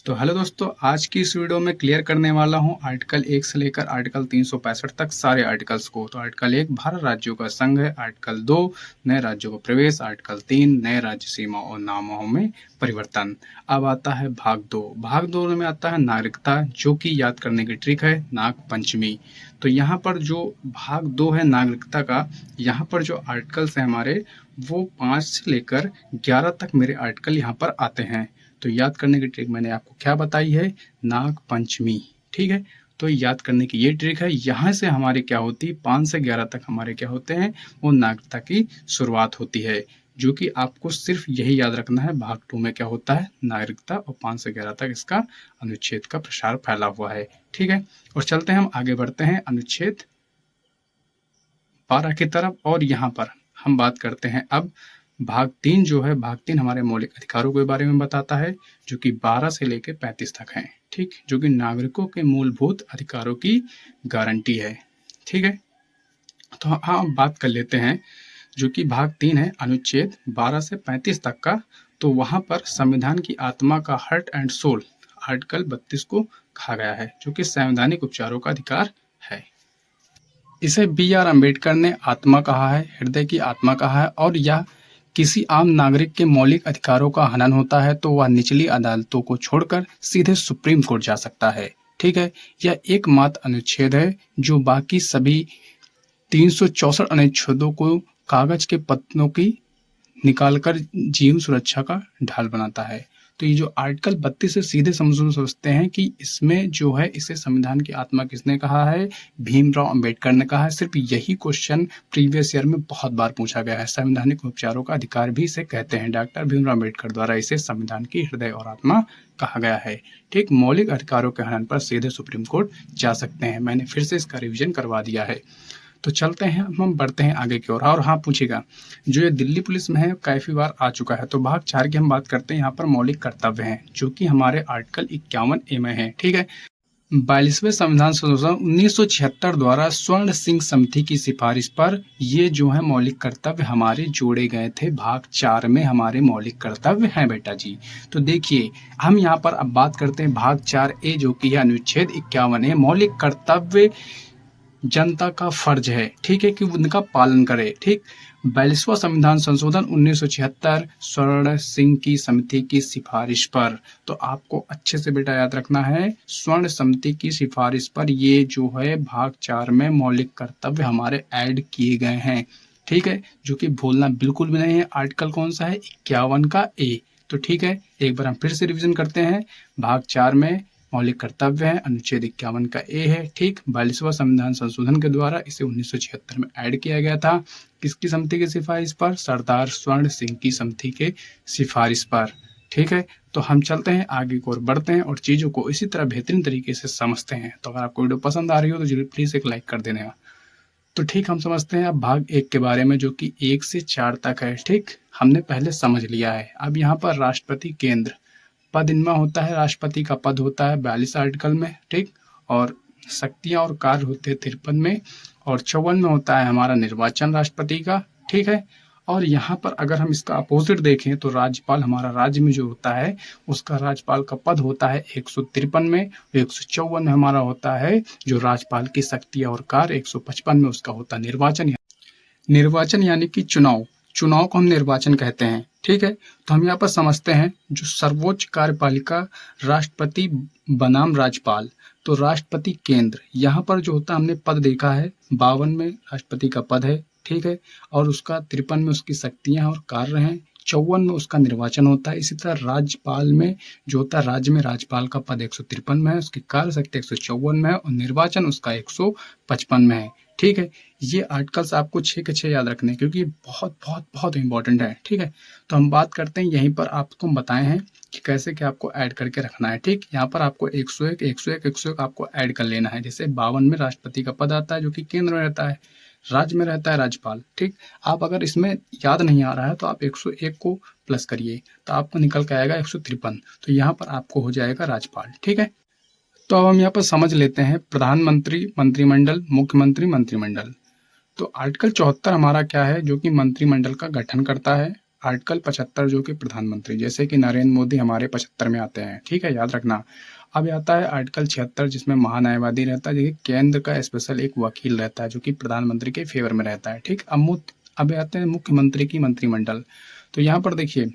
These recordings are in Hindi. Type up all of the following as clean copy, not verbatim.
तो हेलो दोस्तों, आज की इस वीडियो में क्लियर करने वाला हूं आर्टिकल 1 से लेकर आर्टिकल 365 तक सारे आर्टिकल्स को। तो आर्टिकल 1 भारत राज्यों का संघ है, आर्टिकल 2 नए राज्यों का प्रवेश, आर्टिकल 3 नए राज्य सीमा और नामों में परिवर्तन। अब आता है भाग 2। भाग 2 में आता है नागरिकता, जो कि याद करने की ट्रिक है नाग पंचमी। तो यहाँ पर जो भाग 2 है नागरिकता का, यहाँ पर जो आर्टिकल्स हैं हमारे, वो 5 से लेकर 11 तक मेरे आर्टिकल यहाँ पर आते हैं। तो याद करने की ट्रिक मैंने आपको क्या बताई है, नाग पंचमी। ठीक है, तो याद करने की ये ट्रिक है। यहाँ से हमारे क्या होती है, 5 से 11 तक हमारे क्या होते हैं, वो नागरिकता की शुरुआत होती है, जो कि आपको सिर्फ यही याद रखना है। भाग 2 में क्या होता है, नागरिकता, और 5 से 11 तक इसका अनुच्छेद का प्रसार फैला हुआ है। ठीक है, और चलते हैं, हम आगे बढ़ते हैं अनुच्छेद 12 की तरफ, और यहाँ पर हम बात करते हैं अब भाग 3 जो है, भाग 3 हमारे मौलिक अधिकारों के बारे में बताता है, जो कि 12 से लेकर 35 तक हैं। ठीक, जो कि नागरिकों के मूलभूत अधिकारों की गारंटी है। ठीक है, तो हाँ बात कर लेते हैं, जो कि भाग 3 है अनुच्छेद 12 से 35 तक का। तो वहां पर संविधान की आत्मा का हार्ट एंड सोल आर्टिकल 32 को कहा गया है, जो कि संवैधानिक उपचारों का अधिकार है। इसे बी.आर. अम्बेडकर ने आत्मा कहा है, हृदय की आत्मा कहा है, और यह किसी आम नागरिक के मौलिक अधिकारों का हनन होता है तो वह निचली अदालतों को छोड़कर सीधे सुप्रीम कोर्ट जा सकता है। ठीक है, यह एकमात्र अनुच्छेद है जो बाकी सभी 364 अनुच्छेदों को कागज के पत्तों की निकालकर जीवन सुरक्षा का ढाल बनाता है। तो ये जो आर्टिकल 32 से सीधे समझते हैं कि इसमें जो है, इसे संविधान की आत्मा किसने कहा है, भीमराव अंबेडकर ने कहा है। सिर्फ यही क्वेश्चन प्रीवियस ईयर में बहुत बार पूछा गया है। संवैधानिक उपचारों का अधिकार भी इसे कहते हैं, डॉक्टर भीमराव अंबेडकर द्वारा इसे संविधान की हृदय और आत्मा कहा गया है। ठीक, मौलिक अधिकारों के हनन पर सीधे सुप्रीम कोर्ट जा सकते हैं। मैंने फिर से इसका रिविजन करवा दिया है। तो चलते हैं, हम बढ़ते हैं आगे की ओर। और हाँ पूछेगा, जो ये दिल्ली पुलिस में है काफी बार आ चुका है। तो भाग 4 की हम बात करते हैं। यहाँ पर मौलिक कर्तव्य हैं, जो कि हमारे आर्टिकल 51A में है। ठीक है, 42वें संविधान संशोधन 1976 द्वारा स्वर्ण सिंह समिति की सिफारिश पर ये जो है मौलिक कर्तव्य हमारे जोड़े गए थे। भाग 4 में हमारे मौलिक कर्तव्य हैं बेटा जी। तो देखिए, हम यहाँ पर अब बात करते हैं भाग 4A, जो कि है अनुच्छेद 51 है। मौलिक कर्तव्य जनता का फर्ज है, ठीक है, कि उनका पालन करे। ठीक, 42वां संविधान संशोधन 1976 स्वर्ण सिंह की समिति की सिफारिश पर। तो आपको अच्छे से बेटा याद रखना है, स्वर्ण समिति की सिफारिश पर ये जो है भाग 4 में मौलिक कर्तव्य हमारे ऐड किए गए हैं। ठीक है, जो कि भूलना बिल्कुल भी नहीं है। आर्टिकल कौन सा है, 51 का ए। तो ठीक है, एक बार हम फिर से रिविजन करते हैं। भाग 4 में मौलिक कर्तव्य है, अनुच्छेद 51 का ए है। ठीक, 42वां संविधान संशोधन के द्वारा इसे 1976 में ऐड किया गया था। किसकी समिति की सिफारिश पर, सरदार स्वर्ण सिंह की समिति के सिफारिश पर। ठीक है, तो हम चलते हैं आगे की ओर बढ़ते हैं और चीजों को इसी तरह बेहतरीन तरीके से समझते हैं। तो अगर आपको वीडियो पसंद आ रही हो तो जरूर प्लीज एक लाइक कर देना। तो ठीक, हम समझते हैं अब भाग 1 के बारे में, जो कि 1 से 4 तक है। ठीक, हमने पहले समझ लिया है। अब यहाँ पर राष्ट्रपति केंद्र पद इनमें होता है, राष्ट्रपति का पद होता है 42 आर्टिकल में। ठीक, और शक्तियां और कार्य होते हैं 53 में, और 54 में होता है हमारा निर्वाचन राष्ट्रपति का। ठीक है, और यहाँ पर अगर हम इसका अपोजिट देखें तो राज्यपाल, हमारा राज्य में जो होता है उसका राज्यपाल का पद होता है 153 में। 154 में हमारा होता है जो राज्यपाल की शक्तियां और कार्य, 155 में उसका होता है निर्वाचन। निर्वाचन यानी कि चुनाव, चुनाव को हम निर्वाचन कहते हैं। ठीक है, तो हम यहाँ पर समझते हैं जो सर्वोच्च कार्यपालिका राष्ट्रपति बनाम राज्यपाल। तो राष्ट्रपति केंद्र, यहाँ पर जो होता है हमने पद देखा है, 52 में राष्ट्रपति का पद है। ठीक है, और उसका 53 में उसकी शक्तियां और कार्य हैं, 54 में उसका निर्वाचन होता है। इसी तरह राज्यपाल में जो होता है, राज्य में राज्यपाल का पद 153 में है, उसकी कार्य शक्ति 154 में है, और निर्वाचन उसका 155 में है। ठीक है, ये आर्टिकल्स आपको 6 के 6 याद रखने हैं, क्योंकि बहुत बहुत बहुत इंपॉर्टेंट है। ठीक है, तो हम बात करते हैं, यहीं पर आपको बताए हैं कि कैसे क्या आपको ऐड करके रखना है। ठीक, यहाँ पर आपको 101 101 101 आपको ऐड कर लेना है। जैसे 52 में राष्ट्रपति का पद आता है, जो कि केंद्र में रहता है, राज्य में रहता है राज्यपाल। ठीक, आप अगर इसमें याद नहीं आ रहा है तो आप 101 को प्लस करिए, तो आपको निकल के आएगा 153। तो यहाँ पर आपको हो जाएगा राज्यपाल। ठीक है, तो अब हम यहाँ पर समझ लेते हैं प्रधानमंत्री मंत्रिमंडल, मुख्यमंत्री मंत्रिमंडल। तो आर्टिकल 74 हमारा क्या है, जो कि मंत्रिमंडल का गठन करता है। आर्टिकल 75 जो कि प्रधानमंत्री, जैसे कि नरेंद्र मोदी हमारे 75 में आते हैं, ठीक है, याद रखना। अब आता है आर्टिकल 76 जिसमें महान्यायवादी रहता है, जो कि केंद्र का स्पेशल एक वकील रहता है जो कि प्रधानमंत्री के फेवर में रहता है, ठीक। अब आते हैं मुख्यमंत्री की मंत्रिमंडल। तो यहाँ पर देखिए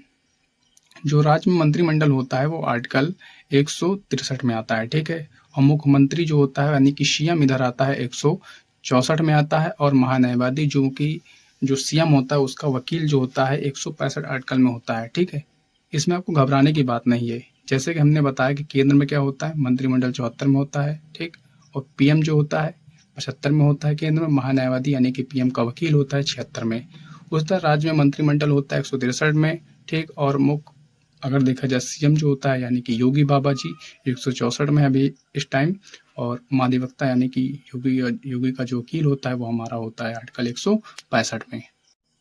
जो राज्य में मंत्रिमंडल होता है वो आर्टिकल 163 में आता है, ठीक है। और मुख्यमंत्री जो होता है यानी कि सीएम इधर आता है 164 में आता है, और महान्यायवादी जो कि जो सीएम होता है उसका वकील जो होता है 165 आर्टिकल में होता है, ठीक है। इसमें आपको घबराने की बात नहीं है। जैसे कि हमने बताया कि केंद्र में क्या होता है, मंत्रिमंडल 74 में होता है, ठीक। और पीएम जो होता है 75 में होता है केंद्र में, महान्यायवादी यानी कि पीएम का वकील होता है 76 में। उस तरह राज्य में मंत्रिमंडल होता है 163 में, ठीक। और मुख्य अगर देखा जाए सीएम जो होता है यानी कि योगी बाबा जी 164 में अभी इस टाइम, और महाधिवक्ता यानी कि योगी का जो वकील होता है वो हमारा होता है आर्टिकल 165 में।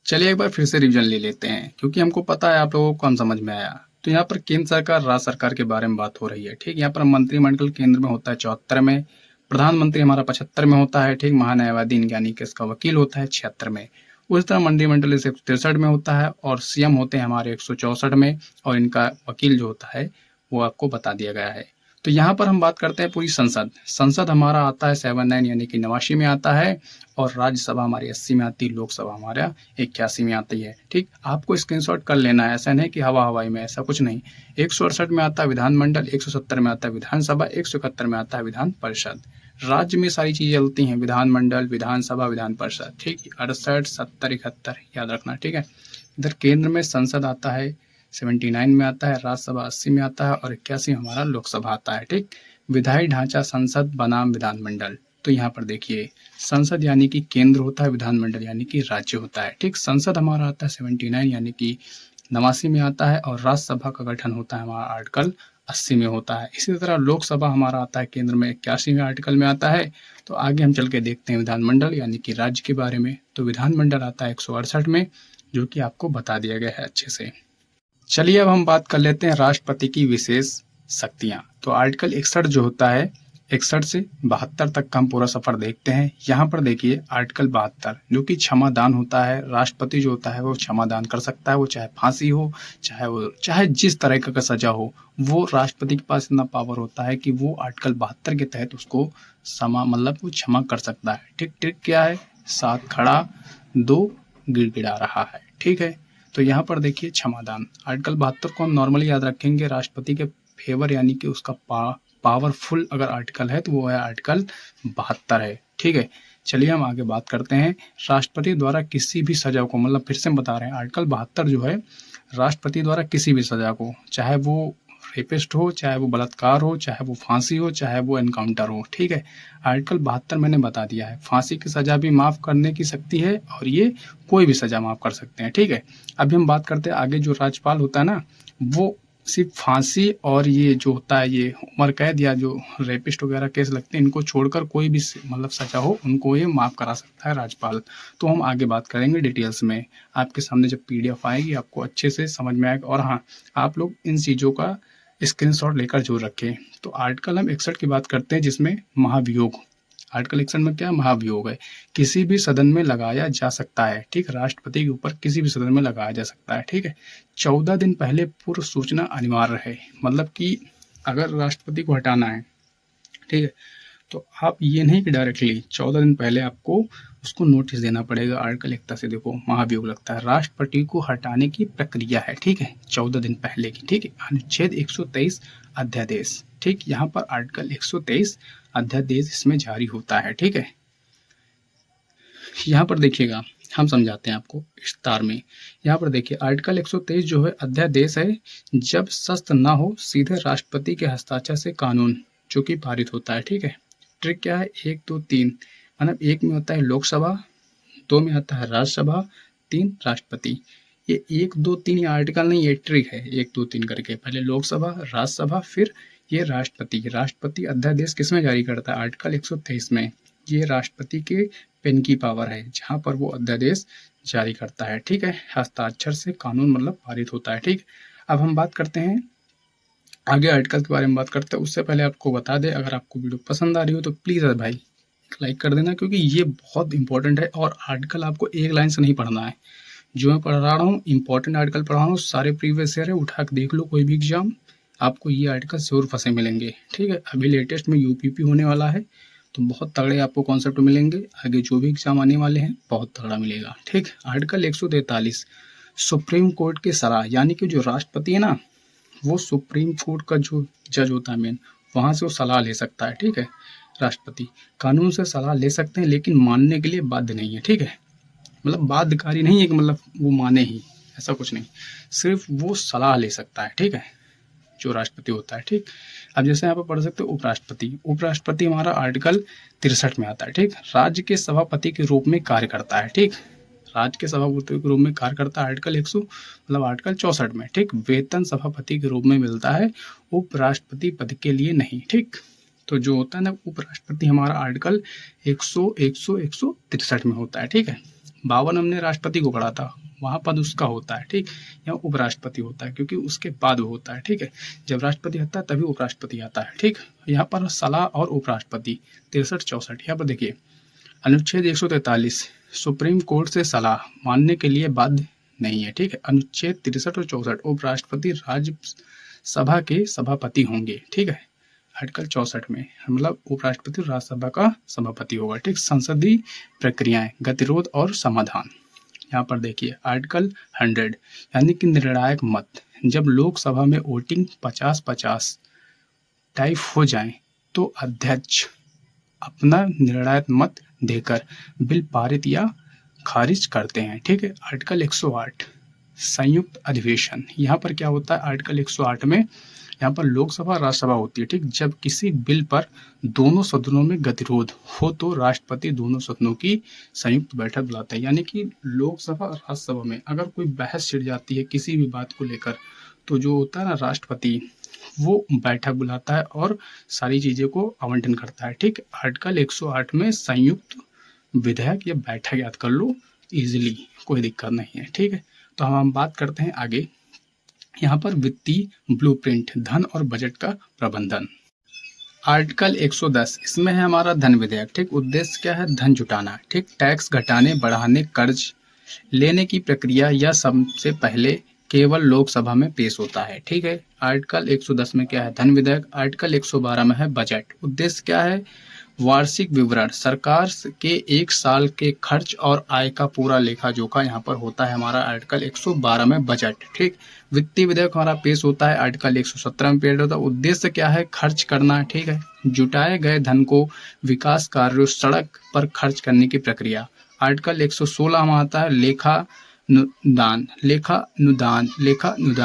चलिए एक बार फिर से रिवीजन ले लेते हैं क्योंकि हमको पता है आप लोगों को कौन समझ में आया। तो यहाँ पर केंद्र सरकार राज्य सरकार के बारे में बात हो रही है, ठीक। यहाँ पर मंत्रिमंडल केंद्र में होता है 74 में, प्रधानमंत्री हमारा 75 में होता है, ठीक। महान्यायवादी यानी कि इसका वकील होता है 76 में। उस तरह मंत्रिमंडल 163 में होता है, और सीएम होते हैं हमारे 164 में, और इनका वकील जो होता है वो आपको बता दिया गया है। तो यहाँ पर हम बात करते हैं पूरी संसद हमारा आता है 79 यानी कि 89 में आता है, और राज्यसभा हमारी 80 में आती है, लोकसभा हमारा 81 में आती है, ठीक। आपको स्क्रीनशॉट कर लेना है, ऐसा नहीं कि हवाई में, ऐसा कुछ नहीं। 168 में आता है विधानमंडल, 170 में आता है विधानसभा, 171 में आता है विधान परिषद। राज्य में सारी चीजें चलती हैं, विधानमंडल, विधानसभा, विधान परिषद, ठीक। 68, 70, 71 याद रखना, ठीक है। इधर केंद्र में संसद आता है 79 में आता है, राज्यसभा 80 में आता है, और 81 हमारा लोकसभा आता है, ठीक। विधायी ढांचा संसद बनाम विधानमंडल। तो यहाँ पर देखिए संसद यानी कि केंद्र होता है, विधानमंडल यानी कि राज्य होता है, ठीक। संसद हमारा आता है 79 यानी कि 89 में आता है, और राज्यसभा का गठन होता है हमारा आर्टिकल 80 में होता है। इसी तरह लोकसभा हमारा आता है केंद्र में 81वें आर्टिकल में आता है। तो आगे हम चल के देखते हैं विधानमंडल यानी कि राज्य के बारे में। तो विधानमंडल आता है 168 में, जो कि आपको बता दिया गया है अच्छे से। चलिए अब हम बात कर लेते हैं राष्ट्रपति की विशेष शक्तियां। तो आर्टिकल 61 जो होता है 61 से 72 तक का हम पूरा सफर देखते हैं। यहाँ पर देखिए आर्टिकल 72 जो कि क्षमादान होता है। राष्ट्रपति जो होता है वो क्षमादान कर सकता है, वो चाहे फांसी हो, चाहे जिस तरह का सजा हो, वो राष्ट्रपति के पास इतना पावर होता है कि वो आर्टिकल 72 के तहत उसको वो क्षमा कर सकता है, ठीक। ट्रिक क्या है, 7 खड़ा 2 गिड़गिड़ा रहा है, ठीक है। तो यहाँ पर देखिए क्षमादान, आर्टिकल 72 को हम नॉर्मली याद रखेंगे राष्ट्रपति के फेवर यानी कि उसका पावरफुल अगर आर्टिकल है तो वो है आर्टिकल 72 है, ठीक है। चलिए हम आगे बात करते हैं राष्ट्रपति द्वारा किसी भी सजा को, मतलब फिर से हम बता रहे हैं आर्टिकल 72 जो है राष्ट्रपति द्वारा किसी भी सजा को, चाहे वो रेपिस्ट हो, चाहे वो बलात्कार हो, चाहे वो फांसी हो, चाहे वो एनकाउंटर हो, ठीक है। आर्टिकल 72 मैंने बता दिया है, फांसी की सजा भी माफ करने की शक्ति है, और ये कोई भी सजा माफ कर सकते हैं, ठीक है। अभी हम बात करते हैं आगे जो राज्यपाल होता है ना, वो सिर्फ फांसी और ये जो होता है ये उम्र कैद या जो रेपिस्ट वगैरह केस लगते हैं इनको छोड़कर कोई भी सजा हो उनको ये माफ करा सकता है राज्यपाल। तो हम आगे बात करेंगे डिटेल्स में, आपके सामने जब पीडीएफ आएगी आपको अच्छे से समझ में आएगा। और हाँ, आप लोग इन चीज़ों का स्क्रीनशॉट लेकर जरूर रखें। तो आर्टिकल हम 61 की बात करते हैं जिसमें महाभियोग, आर्टिकल 61 में क्या महाभियोग है, किसी भी सदन में लगाया जा सकता है, ठीक। राष्ट्रपति के ऊपर किसी भी सदन में लगाया जा सकता है, ठीक है। 14 दिन पहले पूर्व सूचना अनिवार्य है, मतलब कि अगर राष्ट्रपति को हटाना है, ठीक है, तो आप ये नहीं कि डायरेक्टली 14 दिन पहले आपको उसको नोटिस देना पड़ेगा। आर्टिकल 61 से देखो महाभियोग लगता है, राष्ट्रपति को हटाने की प्रक्रिया है, ठीक है, 14 दिन पहले की, ठीक है। अनुच्छेद 123 अध्यादेश, ठीक। यहाँ पर आर्टिकल 123 अध्यादेश इसमें जारी होता है, ठीक है। यहाँ पर देखिएगा हम समझाते हैं आपको विस्तार में। यहाँ पर देखिए आर्टिकल 123 जो है अध्यादेश है, जब शस्त्र ना हो सीधे राष्ट्रपति के हस्ताक्षर से कानून जो कि पारित होता है, ठीक है। ट्रिक क्या है, 1 2 3, मतलब 1 में होता है लोकसभा, 2 में आता है राज्यसभा, 3 राष्ट्रपति। ये 1 2 3 ये आर्टिकल नहीं, ये ट्रिक है, 1 2 3 करके, पहले लोकसभा, राज्यसभा, फिर ये राष्ट्रपति। राष्ट्रपति अध्यादेश किसमें जारी करता है, आर्टिकल 123 में। ये राष्ट्रपति के पेन की पावर है जहां पर वो अध्यादेश जारी करता है, ठीक है। हस्ताक्षर से कानून मतलब पारित होता है, ठीक। अब हम बात करते हैं आगे आर्टिकल के बारे में बात करते हैं। उससे पहले आपको बता दें, अगर आपको वीडियो पसंद आ रही हो तो प्लीज़ भाई एक लाइक कर देना, क्योंकि ये बहुत इंपॉर्टेंट है और आर्टिकल आपको एक लाइन से नहीं पढ़ना है। जो मैं पढ़ा रहा हूँ इंपॉर्टेंट आर्टिकल पढ़ा रहा हूँ, सारे प्रीवियस ईयर है, उठा के देख लो कोई भी एग्जाम, आपको ये आर्टिकल जरूर फंसे मिलेंगे। ठीक है, अभी लेटेस्ट में यूपीपी होने वाला है, तो बहुत तगड़े आपको कॉन्सेप्ट मिलेंगे। आगे जो भी एग्जाम आने वाले हैं बहुत तगड़ा मिलेगा। ठीक, आर्टिकल 143 सुप्रीम कोर्ट की सलाह, यानी कि जो राष्ट्रपति है ना, वो सुप्रीम कोर्ट का जो जज होता है मेन, वहाँ से वो सलाह ले सकता है। ठीक है, राष्ट्रपति कानून से सलाह ले सकते हैं, लेकिन मानने के लिए बाध्य नहीं है। ठीक है, मतलब बाध्यकारी नहीं है कि मतलब वो माने ही, ऐसा कुछ नहीं, सिर्फ वो सलाह ले सकता है। ठीक है, जो राष्ट्रपति होता है। ठीक, अब जैसे यहाँ पर पढ़ सकते हो उपराष्ट्रपति। उपराष्ट्रपति हमारा आर्टिकल 63 में आता है। ठीक, राज्य के सभापति के रूप में कार्य करता है। ठीक, राज्य के सभापति के रूप में कार्य करता है, आर्टिकल 100 मतलब आर्टिकल 64 में। ठीक, वेतन सभापति के रूप में मिलता है, उपराष्ट्रपति पद के लिए नहीं। ठीक, तो जो होता है ना उपराष्ट्रपति हमारा आर्टिकल 163 में होता है। ठीक है, 52 हमने राष्ट्रपति को पढ़ा था, वहाँ पद उसका होता है। ठीक, यहाँ उपराष्ट्रपति होता है क्योंकि उसके बाद वो होता है। ठीक है, जब राष्ट्रपति आता है तभी उपराष्ट्रपति आता है। ठीक, यहाँ पर सलाह और उपराष्ट्रपति 63-64। यहाँ पर देखिए अनुच्छेद 143 सुप्रीम कोर्ट से सलाह मानने के लिए बाध्य नहीं है। ठीक है, अनुच्छेद 63 और 64 उपराष्ट्रपति राज्यसभा के सभापति होंगे। ठीक है, आर्टिकल 64 में मतलब उपराष्ट्रपति राज्यसभा का सभापति होगा। ठीक, संसदीय प्रक्रियाएं, गतिरोध और समाधान। यहाँ पर देखिए आर्टिकल 100 यानी कि निर्णायक मत, जब लोकसभा में वोटिंग 50-50 टाइप हो जाए तो अध्यक्ष अपना निर्णायक मत देकर बिल पारित या खारिज करते हैं। ठीक है, आर्टिकल 108 संयुक्त अधिवेशन। यहाँ पर क्या होता है आर्टिकल 108 में, यहाँ पर लोकसभा राज्यसभा होती है। ठीक, जब किसी बिल पर दोनों सदनों में गतिरोध हो तो राष्ट्रपति दोनों सदनों की संयुक्त बैठक बुलाता है। यानी कि लोकसभा और राज्यसभा में अगर कोई बहस छिड़ जाती है किसी भी बात को लेकर, तो जो होता है ना राष्ट्रपति, वो बैठक बुलाता है और सारी चीज़ें को आवंटन करता है। ठीक, आर्टिकल 108 में संयुक्त विधेयक या बैठक याद कर लो इजीली, कोई दिक्कत नहीं है। ठीक है, तो हम बात करते हैं आगे। यहाँ पर वित्तीय ब्लूप्रिंट, धन और बजट का प्रबंधन। आर्टिकल 110 इसमें है हमारा धन विधेयक। ठीक, उद्देश्य क्या है, धन जुटाना। ठीक, टैक्स घटाने, बढ़ाने, कर्ज लेने की प्रक्रिया या सबसे पहले केवल लोकसभा में पेश होता है। ठीक है, आर्टिकल 110 में क्या है, धन विधेयक। आर्टिकल 112 में है बजट। उद्देश्य क्या है, वार्षिक विवरण, सरकार के एक साल के खर्च और आय का पूरा लेखा जोखा यहाँ पर होता है हमारा आर्टिकल 112 में बजट। ठीक, वित्तीय विधेयक हमारा पेश होता है आर्टिकल 117 में पेश होता है। उद्देश्य क्या है, खर्च करना। ठीक है, जुटाए गए धन को विकास कार्यों, सड़क पर खर्च करने की प्रक्रिया। आर्टिकल 116 में आता है लेखा अनुदान।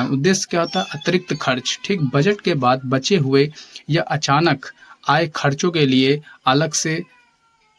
उद्देश्य क्या होता है, अतिरिक्त खर्च। ठीक, बजट के बाद बचे हुए या अचानक आय खर्चों के लिए अलग से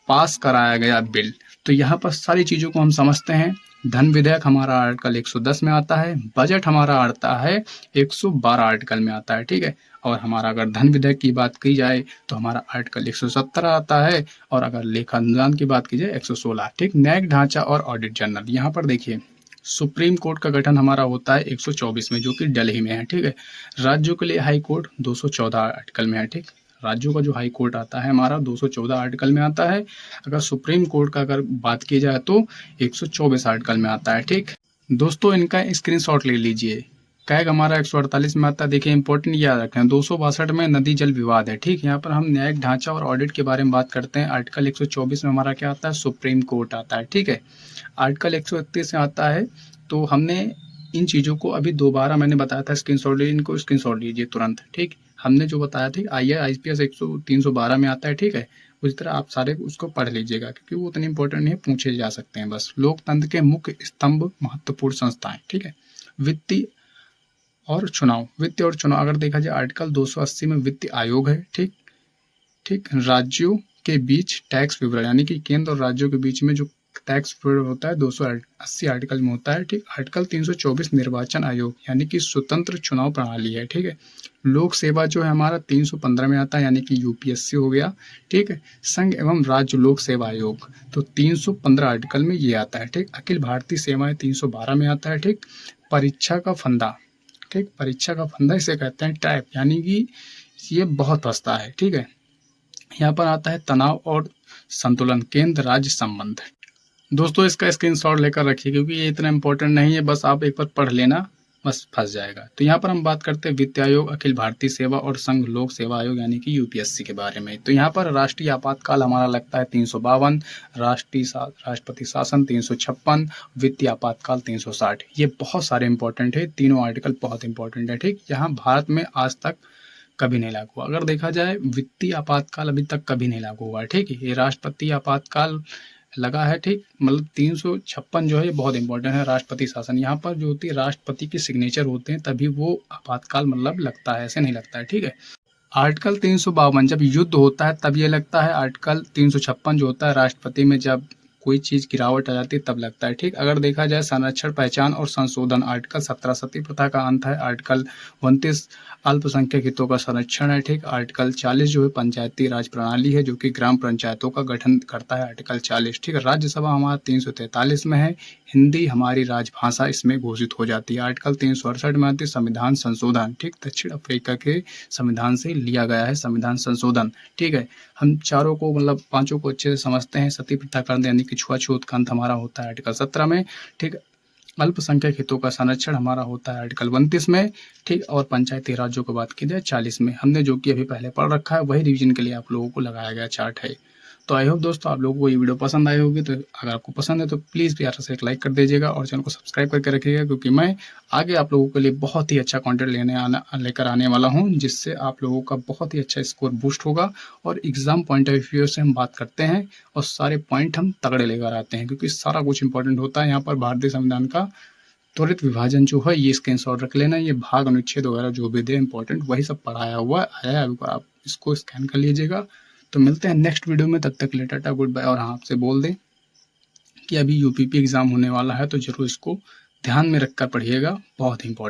पास कराया गया बिल। तो यहाँ पर सारी चीज़ों को हम समझते हैं। धन विधेयक हमारा आर्टिकल 110 में आता है, बजट हमारा आता है 112 आर्टिकल में आता है। ठीक है, और हमारा अगर धन विधेयक की बात की जाए तो हमारा आर्टिकल 117 आता है, और अगर लेखा अनुदान की बात की जाए 116। ठीक, न्यायिक ढांचा और ऑडिट जनरल। यहाँ पर देखिए सुप्रीम कोर्ट का गठन हमारा होता है 124 में, जो कि दिल्ली में है। ठीक है, राज्यों के लिए हाई कोर्ट 214 आर्टिकल में है। ठीक, राज्यों का जो हाई कोर्ट आता है हमारा 214 आर्टिकल में आता है। अगर सुप्रीम कोर्ट का अगर बात की जाए तो 124 आर्टिकल में आता है। ठीक दोस्तों, इनका स्क्रीनशॉट ले लीजिए। कैग हमारा 148 में आता है। देखिए इंपॉर्टेंट याद रखें, 262 में नदी जल विवाद है। ठीक, यहाँ पर हम न्यायिक ढांचा और ऑडिट के बारे में बात करते हैं। आर्टिकल 124 में हमारा क्या आता है, सुप्रीम कोर्ट आता है। ठीक है, आर्टिकल 131 में आता है। तो हमने इन चीज़ों को अभी दोबारा मैंने बताया था, स्क्रीनशॉट लीजिए, इनको स्क्रीनशॉट लीजिए तुरंत। ठीक, हमने जो बताया था IPS 312 में आता है। ठीक है, उसी तरह आप सारे उसको पढ़ लीजिएगा क्योंकि वो उतने इंपॉर्टेंट नहीं है, पूछे जा सकते हैं बस। लोकतंत्र के मुख्य स्तंभ, महत्वपूर्ण संस्थाएं। ठीक है, वित्तीय और चुनाव। वित्त और चुनाव अगर देखा जाए आर्टिकल 280 में वित्त आयोग है। ठीक, राज्यों के बीच टैक्स विवरण, यानी कि केंद्र और राज्यों के बीच में जो टैक्स विवरण होता है 280 आर्टिकल में होता है। ठीक, आर्टिकल 324 निर्वाचन आयोग, यानी कि स्वतंत्र चुनाव प्रणाली है। ठीक है, लोक सेवा जो है हमारा 315 में आता है, यानी कि UPSC हो गया। ठीक है, संघ एवं राज्य लोक सेवा आयोग तो 315 आर्टिकल में ये आता है। ठीक, अखिल भारतीय सेवाएं 312 में आता है। ठीक, परीक्षा का फंदा। ठीक, परीक्षा का फंदा इसे कहते हैं टाइप, यानी कि ये बहुत सस्ता है। ठीक है, यहाँ पर आता है तनाव और संतुलन, केंद्र राज्य संबंध। दोस्तों इसका स्क्रीनशॉट लेकर रखिए क्योंकि ये इतना इंपॉर्टेंट नहीं है, बस आप एक बार पढ़ लेना, बस फंस जाएगा। तो यहाँ पर हम बात करते हैं वित्त आयोग, अखिल भारतीय सेवा और संघ लोक सेवा आयोग यानी कि यूपीएससी के बारे में। तो यहाँ पर राष्ट्रीय आपातकाल हमारा लगता है 352, राष्ट्रपति शासन 356, वित्तीय आपातकाल 360। ये बहुत सारे इंपॉर्टेंट है, तीनों आर्टिकल बहुत इंपॉर्टेंट है। ठीक, यहाँ भारत में आज तक कभी नहीं लागू हुआ। अगर देखा जाए वित्तीय आपातकाल अभी तक कभी नहीं लागू हुआ है। ठीक है, ये राष्ट्रपति आपातकाल लगा है। ठीक, मतलब 356 जो है ये बहुत इंपॉर्टेंट है, राष्ट्रपति शासन। यहाँ पर जो होती है राष्ट्रपति के सिग्नेचर होते हैं तभी वो आपातकाल मतलब लगता है, ऐसे नहीं लगता है। ठीक है, आर्टिकल 352 जब युद्ध होता है तब ये लगता है। आर्टिकल 356 जो होता है राष्ट्रपति में जब कोई चीज गिरावट आ जाती है तब लगता है। ठीक, अगर देखा जाए संरक्षण, पहचान और संशोधन, आर्टिकल 17 सती प्रथा का अंत है। आर्टिकल 29 अल्पसंख्यक हितों का संरक्षण है। ठीक, आर्टिकल 40 जो है पंचायती राज प्रणाली है जो कि ग्राम पंचायतों का गठन करता है, आर्टिकल 40। ठीक है, राज्यसभा हमारा 343 में है, हिंदी हमारी राजभाषा इसमें घोषित हो जाती है। आर्टिकल 368 में आती है संविधान संशोधन। ठीक, दक्षिण अफ्रीका के संविधान से लिया गया है संविधान संशोधन। ठीक है, हम चारों को मतलब पांचों को अच्छे से समझते हैं। सती प्रथा का अंत यानी कि छुआछूत का अंत हमारा होता है आर्टिकल 17 में। ठीक, अल्पसंख्यक हितों का संरक्षण हमारा होता है आर्टिकल 29 में। ठीक, और पंचायती राज्यों की बात की जाए 40 में। हमने जो कि अभी पहले पढ़ रखा है वही रिवीजन के लिए आप लोगों को लगाया गया चार्ट है। तो आई होप दोस्तों आप लोगों को ये वीडियो पसंद आई होगी। तो अगर आपको पसंद है तो प्लीज़ प्यार से एक लाइक कर दीजिएगा और चैनल को सब्सक्राइब करके रखिएगा क्योंकि मैं आगे आप लोगों के लिए बहुत ही अच्छा कंटेंट लेकर आने वाला हूँ जिससे आप लोगों का बहुत ही अच्छा स्कोर बूस्ट होगा। और एग्जाम पॉइंट ऑफ व्यू से हम बात करते हैं और सारे पॉइंट हम तगड़े लेकर आते हैं क्योंकि सारा कुछ इंपॉर्टेंट होता है। यहाँ पर भारतीय संविधान का त्वरित विभाजन जो है ये स्क्रीनशॉट रख लेना, ये भाग अनुच्छेद वगैरह जो भी दे इंपॉर्टेंट वही सब पढ़ाया हुआ आया है, आप इसको स्कैन कर लीजिएगा। तो मिलते हैं नेक्स्ट वीडियो में, तब तक के लिए टाटा गुड बाय। और हाँ, आपसे बोल दें कि अभी यूपीपी एग्जाम होने वाला है तो जरूर इसको ध्यान में रखकर पढ़िएगा, बहुत इंपॉर्टेंट।